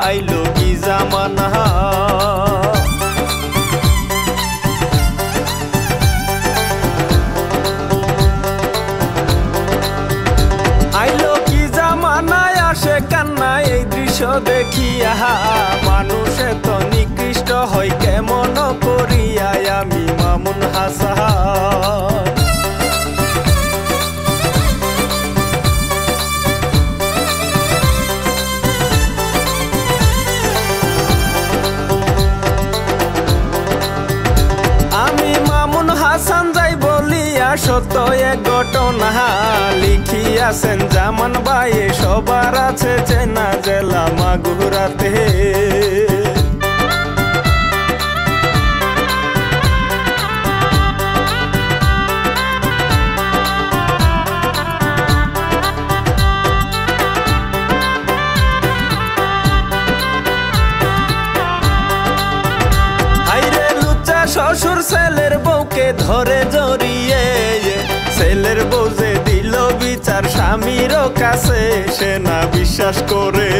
আইলো কি জামানা আইলো কি জামানায় আসে কান্না এই দৃশ্য দেখিয়া মানুষে তো নিকৃষ্ট হয় কেমন করিয়া আমি মামুন হাসান হাসান যাই বলিয়া সত্য এক ঘটনা লিখিয়াছেন জামান ভাইয়ে সবার আছে চেনা জেলা মাগুরাতে শ্বশুর ছেলের বউকে ধরে জড়িয়ে ছেলের বউ যে দিল বিচার স্বামীর কাছে সে না বিশ্বাস করে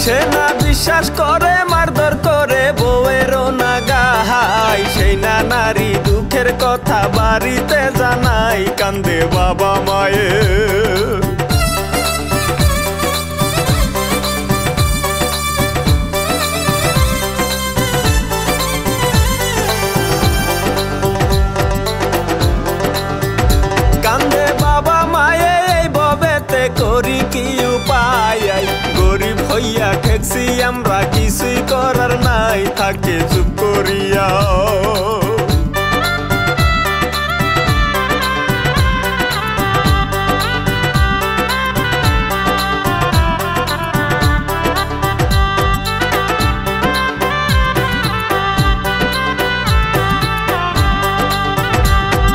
সে না বিশ্বাস করে মারধর করে বউয়েরও না গাহাই সেই না নারী দুঃখের কথা বাড়িতে জানাই কান্দে বাবা মায়ের করি কি উপায় গরিব হইয়া ঠেকছি আমরা কিছুই করার নাই থাকে চুপ করিয়া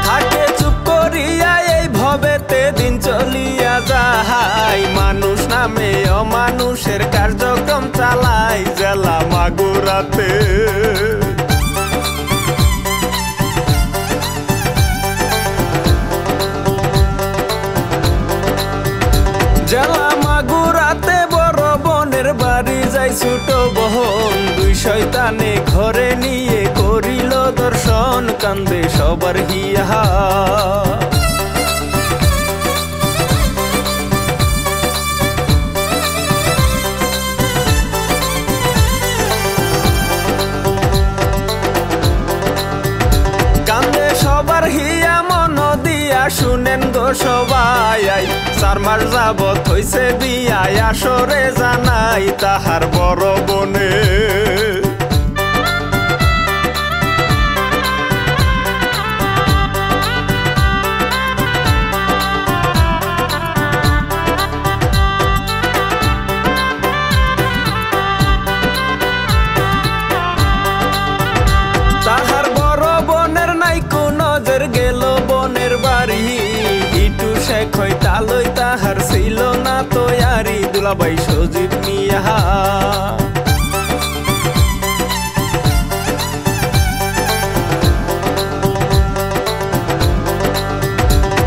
থাকে চুপ করিয়া এই ভবেতে দিন চলিয়া যাহাই মানুষ নামে অমানুষের কার্যক্রম চালাই জেলা মাগুরাতে জেলা মাগুরাতে বড় বোনের বাড়ি যাই ছোট বোন দুই শয়তানে ঘরে নিয়ে করিল দর্শন কান্দে সবার হিয়া শুনেন গো সবাই 4 মাস যাবত হইছে বিয়ায় আসরে জানাই তাহার বড় বনে তাহার বড় বনের নাই কোন নজর গেল বনের বাড়ি ইটু শেখ হইতা লই তাহার ছিল না তৈয়ারি দুলাভাই সজীব মিয়া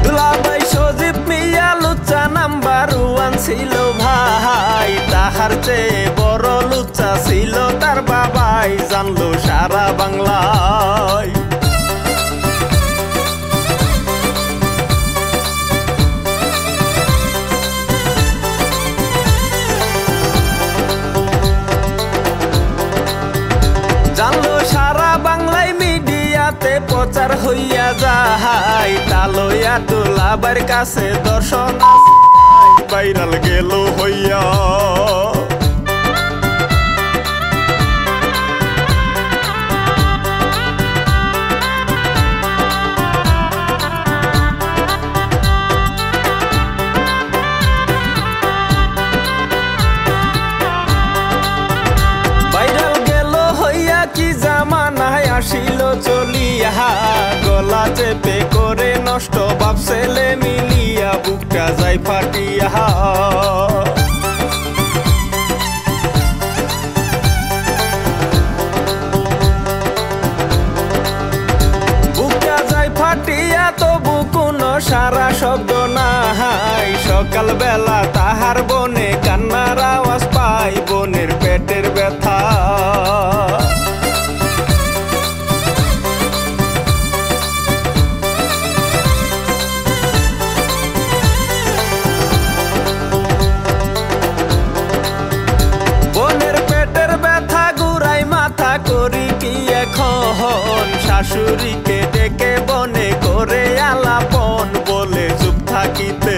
দুলাভাই সজীব মিয়া লুচ্চা নাম্বার 1 ছিল ভাই তাহার চেয়ে বড় লুচ্চা ছিল তার বাবাই জানলো সারা বাংলায় জানলো সারা বাংলায় মিডিয়াতে প্রচার হইয়া যায় তালইয়া দুলাভাইর কাছে দর্শন ভাইরাল গেল হইয়া কি জামানায় আসিল চলিয়া গলা চেপে করে নষ্ট বাপ ছেলে মিলিয়া বুকটা যাই ফাটিয়া বুকটা যাই ফাটিয়া সারা শব্দ নাই। সকাল বেলা তাহার বনে কান্নার আওয়াজ পাই, বনের পেটের ব্যথা। বনের পেটের ব্যথা গুড়াই মাথা করি কি এখন, শাশুড়িকে ডেকে বনে করে আলাপন, বলে চুপ থাকিতে।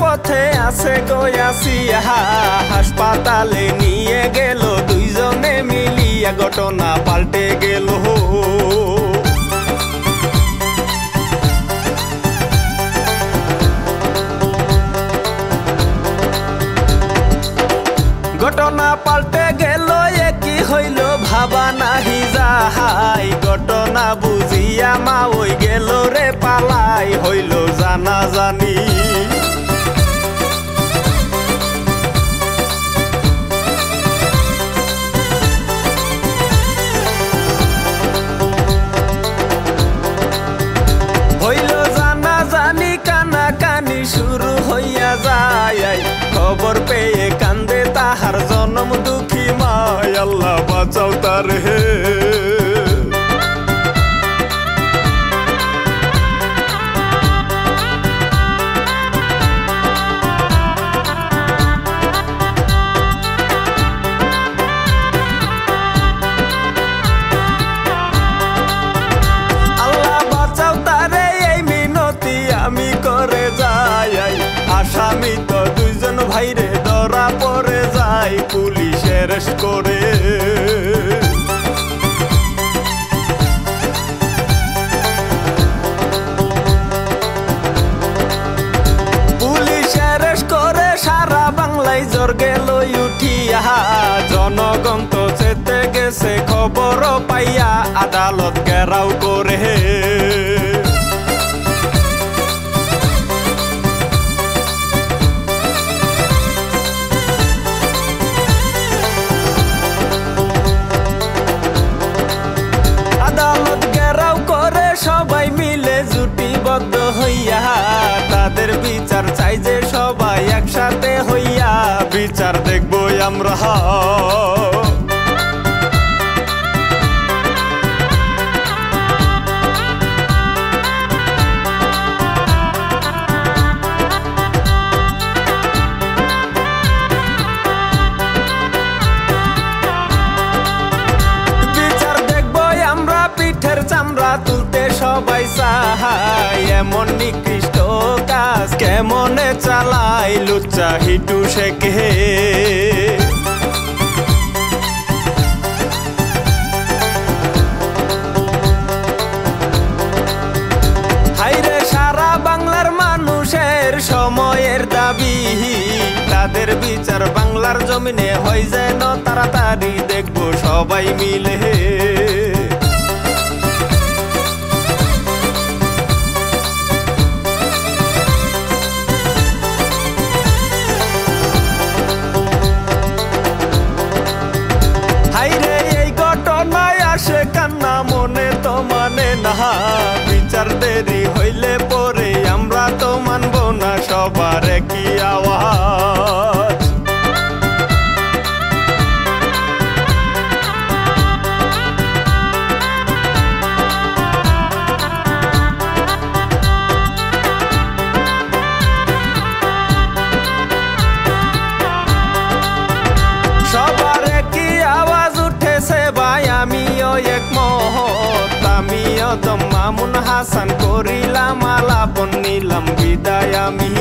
পথে আছে গয়াসিয়া, হাসপাতালে নিয়ে গেল দুইজনে মিলিয়া, ঘটনা পাল্টে গেল। ঘটনা পাল্টে গেল, কি হইল ভাবা নাহি যাহাই, ঘটনা বুঝিয়া মা ওই গেল রে পালাই, হইল জানা জানি। কানি শুরু হইয়া যায়, খবর পেয়ে কান্দে তাহার জনম দুঃখী মায়, আল্লাহ বাঁচাও তারে। আসামি তো দুইজন ভাইরে ধরা পড়ে যায়, পুলিশ অ্যারেস্ট করে। পুলিশ অ্যারেস্ট করে সারা বাংলায় জ্বর গেল উঠিয়া, জনগণ তো চেতে গেছে খবর পাইয়া, আদালত ঘেরাও করে। সবাই মিলে জুটিবদ্ধ হইয়া, তাদের বিচার চাই যে সবাই একসাথে হইয়া, বিচার দেখবো আমরা। বিচার দেখবো আমরা, পিঠের চামড়া তুলতে সবাই চাহাই, এমন নিকৃষ্ট কাজ কেমনে চালাই, লুচ্চা হিটু শেখে। হাইরে সারা বাংলার মানুষের সময়ের দাবি, তাদের বিচার বাংলার জমিনে হয় যেন তাড়াতাড়ি, দেখবো সবাই মিলে। আসে কান্না মনে তো মানে না, বিচার দেরি হইলে পরে আমরা তো মানব না, সবার একই আওয়াজ। সবার একই আওয়াজ উঠেছে ভাই, আমিও একমত, আমিও তো মামুন হাসান করিলাম আলাপন, নিলাম বিদায় আমি।